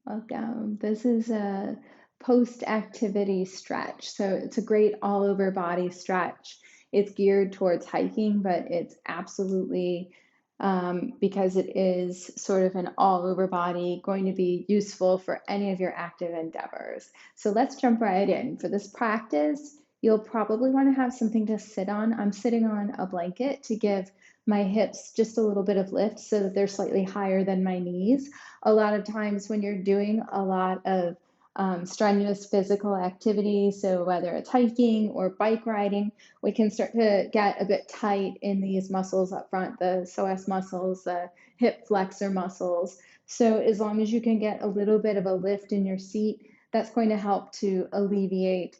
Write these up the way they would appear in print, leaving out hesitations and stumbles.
Welcome. This is a post-activity stretch. So it's a great all over body stretch. It's geared towards hiking, but it's absolutely, because it is sort of an all over body, going to be useful for any of your active endeavors. So let's jump right in. For this practice, you'll probably want to have something to sit on. I'm sitting on a blanket to give my hips just a little bit of lift so that they're slightly higher than my knees. A lot of times when you're doing a lot of strenuous physical activity, so whether it's hiking or bike riding, we can start to get a bit tight in these muscles up front, the psoas muscles, the hip flexor muscles. So as long as you can get a little bit of a lift in your seat, that's going to help to alleviate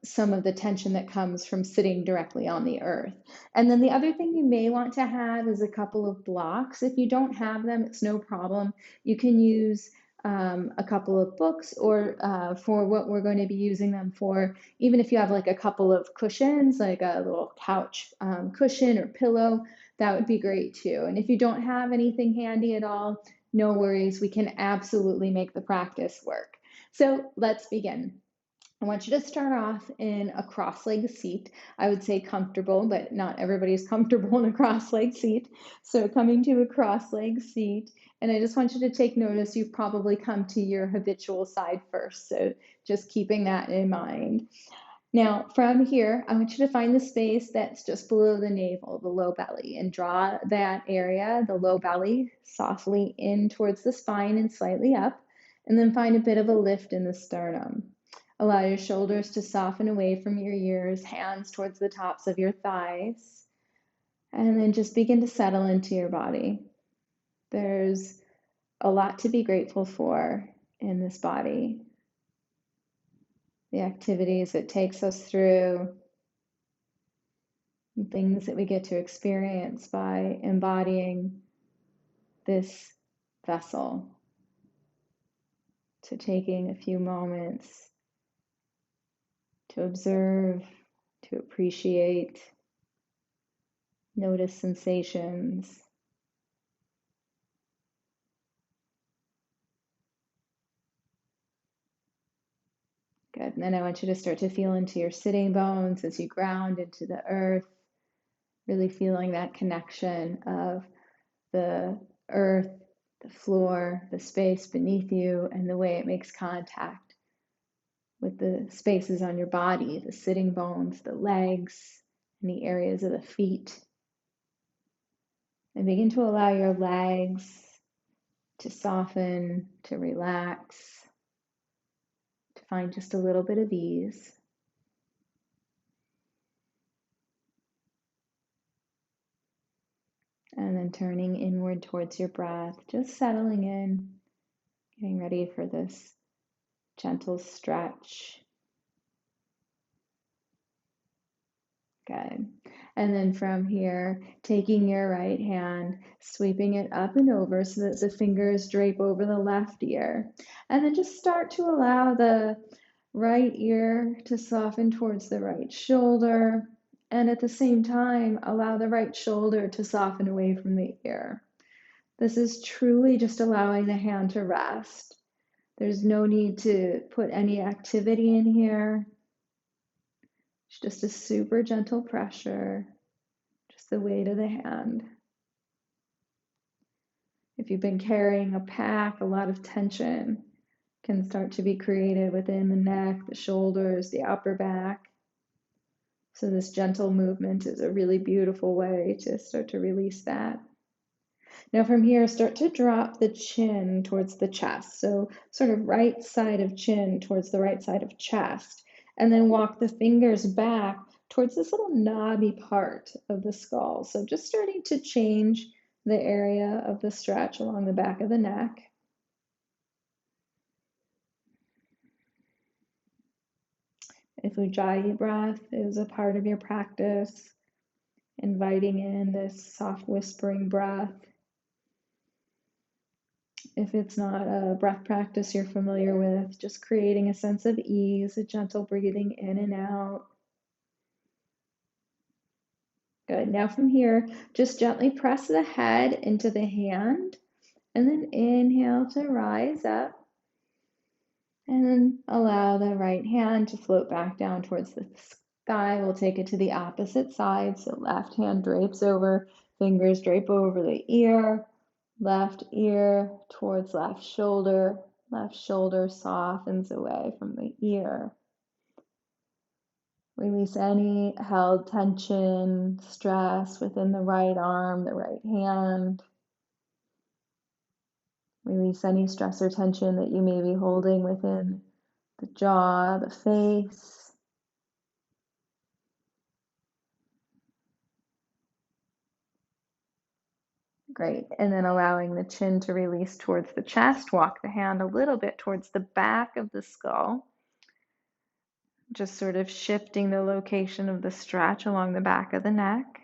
some of the tension that comes from sitting directly on the earth. And then the other thing you may want to have is a couple of blocks. If you don't have them, it's no problem. You can use a couple of books, or for what we're going to be using them for, even if you have like a couple of cushions, like a little couch cushion or pillow, that would be great too. And if you don't have anything handy at all, no worries, we can absolutely make the practice work. So let's begin. I want you to start off in a cross-legged seat. I would say comfortable, but not everybody's comfortable in a cross-legged seat. So coming to a cross-legged seat, and I just want you to take notice you've probably come to your habitual side first. So just keeping that in mind. Now, from here, I want you to find the space that's just below the navel, the low belly, and draw that area, the low belly, softly in towards the spine and slightly up, and then find a bit of a lift in the sternum. Allow your shoulders to soften away from your ears, hands towards the tops of your thighs, and then just begin to settle into your body. There's a lot to be grateful for in this body. The activities it takes us through, things that we get to experience by embodying this vessel. To taking a few moments to observe, to appreciate, notice sensations. Good. And then I want you to start to feel into your sitting bones as you ground into the earth, really feeling that connection of the earth, the floor, the space beneath you, and the way it makes contact with the spaces on your body, the sitting bones, the legs, and the areas of the feet. And begin to allow your legs to soften, to relax, to find just a little bit of ease. And then turning inward towards your breath, just settling in, getting ready for this gentle stretch. Good. And then from here, taking your right hand, sweeping it up and over so that the fingers drape over the left ear. And then just start to allow the right ear to soften towards the right shoulder. And at the same time, allow the right shoulder to soften away from the ear. This is truly just allowing the hand to rest. There's no need to put any activity in here. It's just a super gentle pressure, just the weight of the hand. If you've been carrying a pack, a lot of tension can start to be created within the neck, the shoulders, the upper back. So this gentle movement is a really beautiful way to start to release that. Now from here, start to drop the chin towards the chest. So sort of right side of chin towards the right side of chest. And then walk the fingers back towards this little knobby part of the skull. So just starting to change the area of the stretch along the back of the neck. If Ujjayi breath is a part of your practice, inviting in this soft whispering breath. If it's not a breath practice you're familiar with, just creating a sense of ease, a gentle breathing in and out. Good. Now from here, just gently press the head into the hand, and then inhale to rise up. And allow the right hand to float back down towards the sky. We'll take it to the opposite side. So left hand drapes over, fingers drape over the ear, left ear towards left shoulder softens away from the ear. Release any held tension, stress within the right arm, the right hand. Release any stress or tension that you may be holding within the jaw, the face. Great. And then allowing the chin to release towards the chest. Walk the hand a little bit towards the back of the skull. Just sort of shifting the location of the stretch along the back of the neck.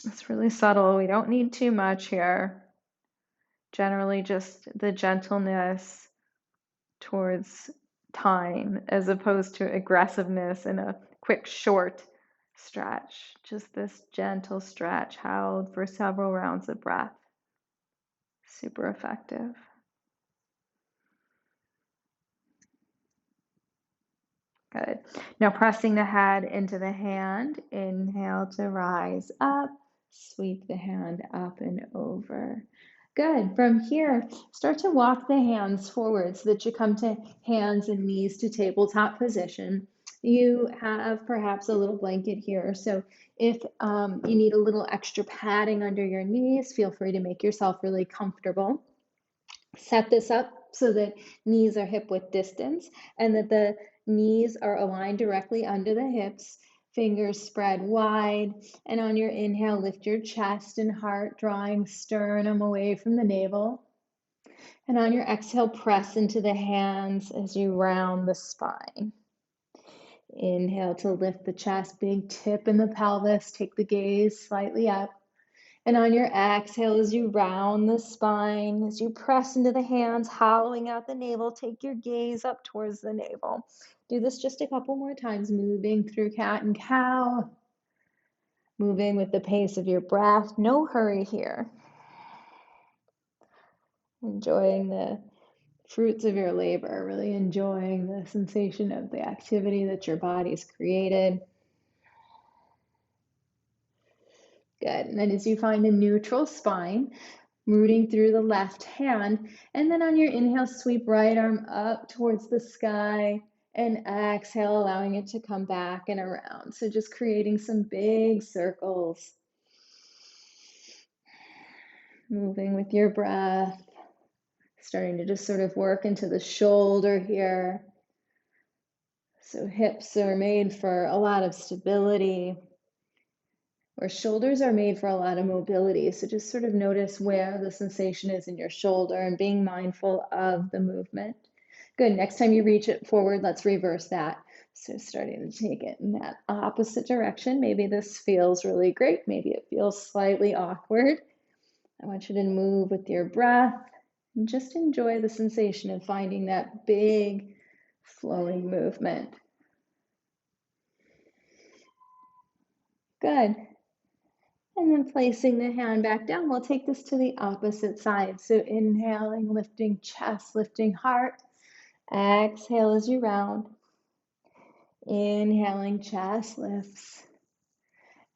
It's really subtle. We don't need too much here. Generally just the gentleness towards time as opposed to aggressiveness in a quick, short stretch. Just this gentle stretch held for several rounds of breath. Super effective. Good. Now pressing the head into the hand. Inhale to rise up. Sweep the hand up and over. Good. From here, start to walk the hands forward so that you come to hands and knees to tabletop position. You have perhaps a little blanket here. So if you need a little extra padding under your knees, feel free to make yourself really comfortable. Set this up so that knees are hip width distance and that the knees are aligned directly under the hips. Fingers spread wide, and on your inhale, lift your chest and heart, drawing sternum away from the navel. And on your exhale, press into the hands as you round the spine. Inhale to lift the chest, big tip in the pelvis, take the gaze slightly up. And on your exhale, as you round the spine, as you press into the hands, hollowing out the navel, take your gaze up towards the navel. Do this just a couple more times, moving through cat and cow, moving with the pace of your breath. No hurry here. Enjoying the fruits of your labor, really enjoying the sensation of the activity that your body's created. Good. And then as you find a neutral spine, rooting through the left hand, and then on your inhale, sweep right arm up towards the sky, and exhale, allowing it to come back and around. So just creating some big circles. Moving with your breath, starting to just sort of work into the shoulder here. So hips are made for a lot of stability, or shoulders are made for a lot of mobility. So just sort of notice where the sensation is in your shoulder and being mindful of the movement. Good. Next time you reach it forward, let's reverse that. So starting to take it in that opposite direction. Maybe this feels really great. Maybe it feels slightly awkward. I want you to move with your breath and just enjoy the sensation of finding that big flowing movement. Good. And then placing the hand back down, we'll take this to the opposite side. So inhaling, lifting chest, lifting heart. Exhale as you round. Inhaling, chest lifts.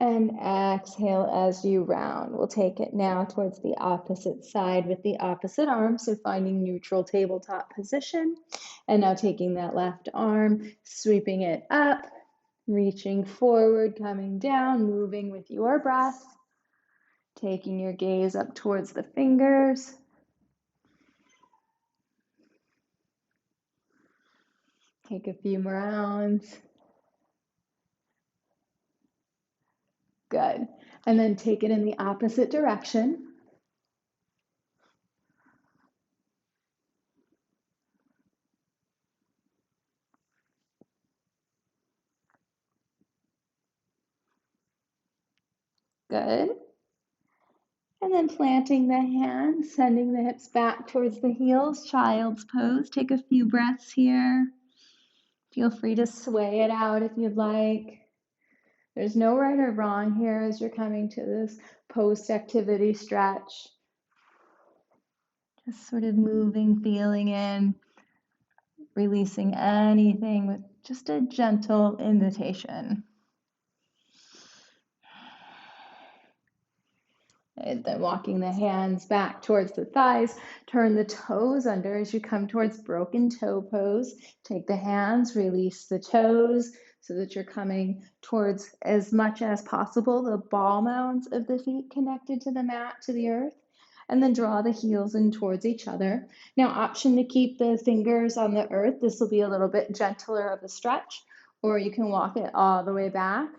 And exhale as you round. We'll take it now towards the opposite side with the opposite arm. So finding neutral tabletop position. And now taking that left arm, sweeping it up, reaching forward, coming down, moving with your breath. Taking your gaze up towards the fingers. Take a few more rounds. Good. And then take it in the opposite direction. Good. And then planting the hands, sending the hips back towards the heels, child's pose. Take a few breaths here. Feel free to sway it out if you'd like. There's no right or wrong here as you're coming to this post-activity stretch. Just sort of moving, feeling in, releasing anything with just a gentle invitation. And then walking the hands back towards the thighs, turn the toes under as you come towards broken toe pose. Take the hands, release the toes so that you're coming towards, as much as possible, the ball mounds of the feet connected to the mat, to the earth. And then draw the heels in towards each other. Now, option to keep the fingers on the earth. This will be a little bit gentler of a stretch, or you can walk it all the way back,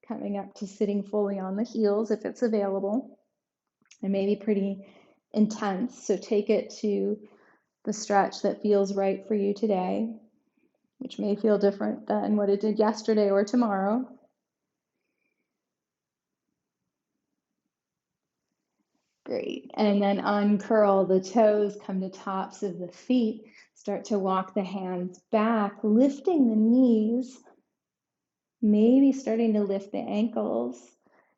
coming up to sitting fully on the heels if it's available. It may be pretty intense, so take it to the stretch that feels right for you today, which may feel different than what it did yesterday or tomorrow. Great. And then uncurl the toes, come to tops of the feet. Start to walk the hands back, lifting the knees, maybe starting to lift the ankles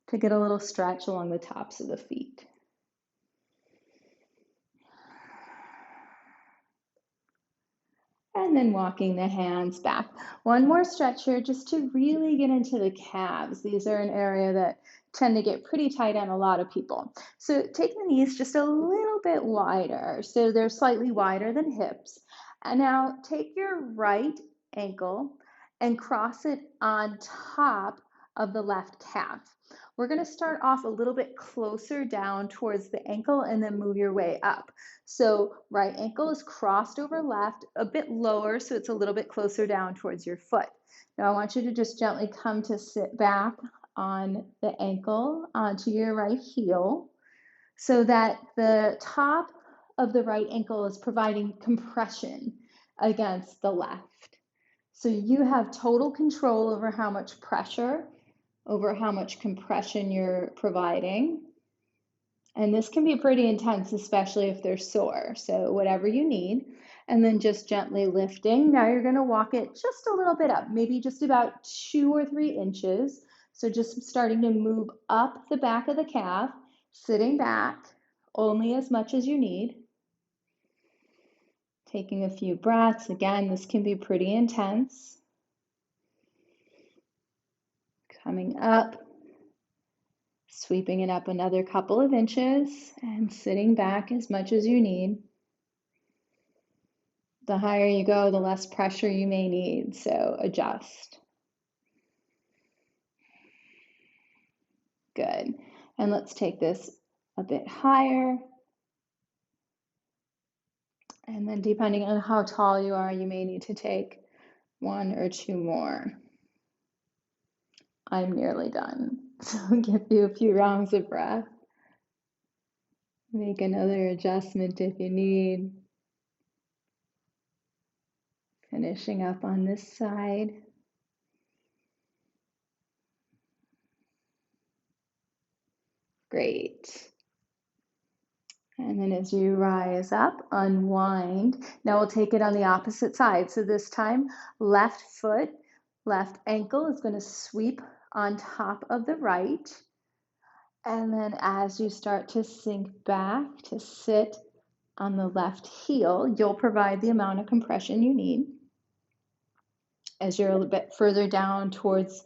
to get a little stretch along the tops of the feet. And then walking the hands back. One more stretch here just to really get into the calves. These are an area that tend to get pretty tight on a lot of people. So take the knees just a little bit wider. So they're slightly wider than hips. And now take your right ankle and cross it on top of the left calf. We're going to start off a little bit closer down towards the ankle and then move your way up. So right ankle is crossed over left, a bit lower, so it's a little bit closer down towards your foot. Now I want you to just gently come to sit back on the ankle onto your right heel so that the top of the right ankle is providing compression against the left. So you have total control over how much pressure, over how much compression you're providing. And this can be pretty intense, especially if they're sore. So whatever you need, and then just gently lifting. Now you're going to walk it just a little bit up, maybe just about 2 or 3 inches. So just starting to move up the back of the calf, sitting back only as much as you need. Taking a few breaths. Again, this can be pretty intense. Coming up. Sweeping it up another couple of inches and sitting back as much as you need. The higher you go, the less pressure you may need, so adjust. Good. And let's take this a bit higher. And then depending on how tall you are, you may need to take 1 or 2 more. I'm nearly done, so I'll give you a few rounds of breath. Make another adjustment if you need. Finishing up on this side. Great. And then as you rise up, unwind. Now we'll take it on the opposite side. So this time, left foot, left ankle is going to sweep on top of the right. And then as you start to sink back to sit on the left heel, you'll provide the amount of compression you need. As you're a little bit further down towards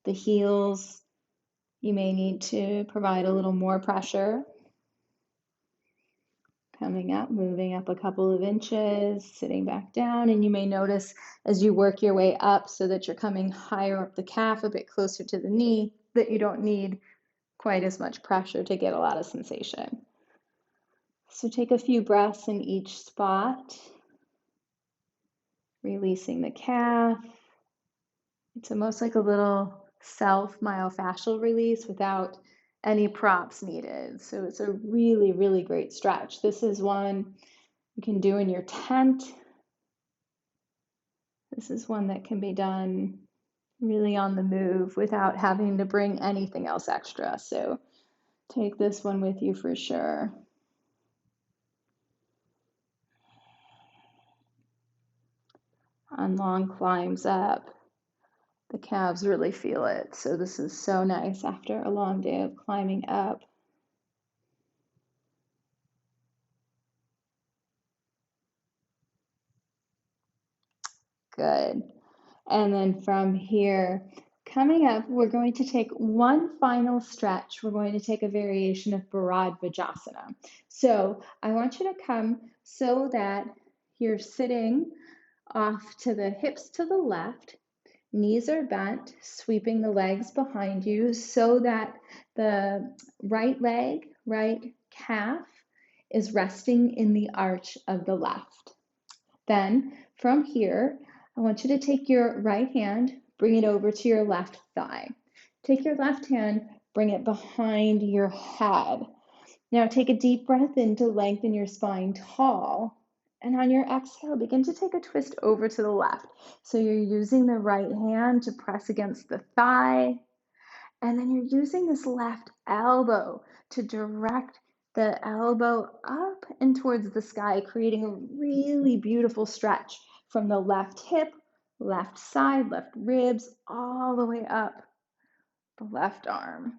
the heels, you may need to provide a little more pressure. Coming up, moving up a couple of inches, sitting back down, and you may notice as you work your way up so that you're coming higher up the calf, a bit closer to the knee, that you don't need quite as much pressure to get a lot of sensation. So take a few breaths in each spot, releasing the calf. It's almost like a little self myofascial release without any props needed. So it's a really, really great stretch. This is one you can do in your tent. This is one that can be done really on the move without having to bring anything else extra. So take this one with you for sure. On long climbs up, the calves really feel it. So this is so nice after a long day of climbing up. Good. And then from here, coming up, we're going to take one final stretch. We're going to take a variation of Bharadvajasana. So I want you to come so that you're sitting off to the hips to the left, knees are bent, sweeping the legs behind you so that the right leg, right calf is resting in the arch of the left. Then from here, I want you to take your right hand, bring it over to your left thigh. Take your left hand, bring it behind your head. Now take a deep breath in to lengthen your spine tall. And on your exhale, begin to take a twist over to the left. So you're using the right hand to press against the thigh. And then you're using this left elbow to direct the elbow up and towards the sky, creating a really beautiful stretch from the left hip, left side, left ribs, all the way up the left arm.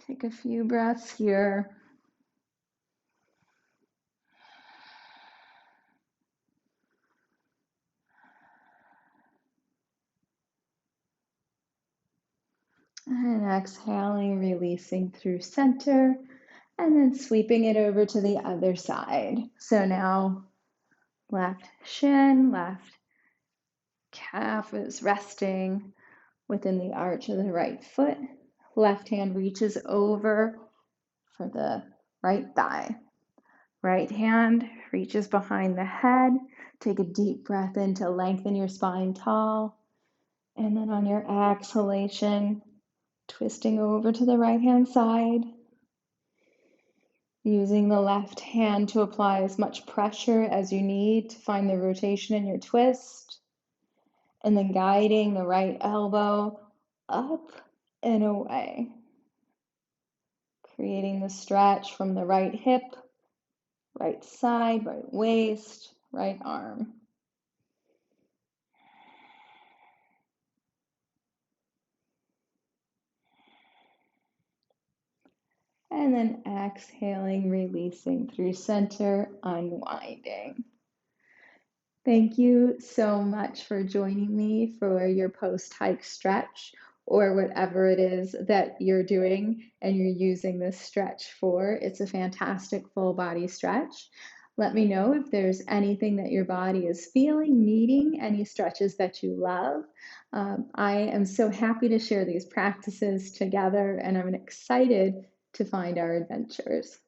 Take a few breaths here. And exhaling, releasing through center, and then sweeping it over to the other side. So now left shin, left calf is resting within the arch of the right foot. Left hand reaches over for the right thigh. Right hand reaches behind the head. Take a deep breath in to lengthen your spine tall. And then on your exhalation, twisting over to the right hand side. Using the left hand to apply as much pressure as you need to find the rotation in your twist. And then guiding the right elbow up and away. Creating the stretch from the right hip, right side, right waist, right arm. And then exhaling, releasing through center, unwinding. Thank you so much for joining me for your post-hike stretch or whatever it is that you're doing and you're using this stretch for. It's a fantastic full body stretch. Let me know if there's anything that your body is feeling, needing, any stretches that you love. I am so happy to share these practices together, and I'm excited to find our adventures.